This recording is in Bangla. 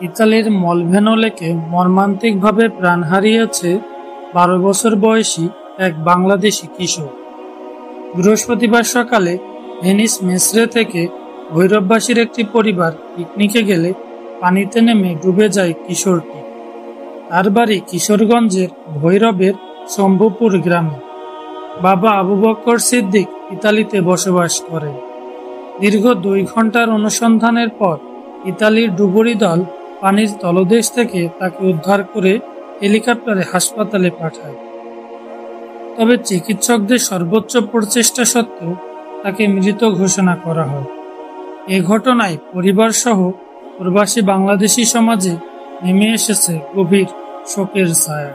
ইতালির মলভেনো লেকে মর্মান্তিকভাবে প্রাণ হারিয়েছে 12 বছর বয়সী এক বাংলাদেশি কিশোর। বৃহস্পতিবার সকালে ভেনিস মেসরে থেকে ভৈরববাসীর একটি পরিবার পিকনিকে গেলে পানিতে নেমে ডুবে যায় কিশোরটি। তার বাড়ি কিশোরগঞ্জের ভৈরবের শম্ভুপুর গ্রামে। বাবা আবু বকর সিদ্দিক ইতালিতে বসবাস করেন। দীর্ঘ 2 ঘন্টার অনুসন্ধানের পর ইতালির ডুবুরি দল পানির তলদেশ থেকে তাকে উদ্ধার করে হেলিকপ্টারে হাসপাতালে পাঠায়। তবে চিকিৎসকদের সর্বোচ্চ প্রচেষ্টা সত্ত্বেও তাকে মৃত ঘোষণা করা হয়। এ ঘটনায় পরিবার সহ প্রবাসী বাংলাদেশি সমাজে নেমে এসেছে গভীর শোকের ছায়া।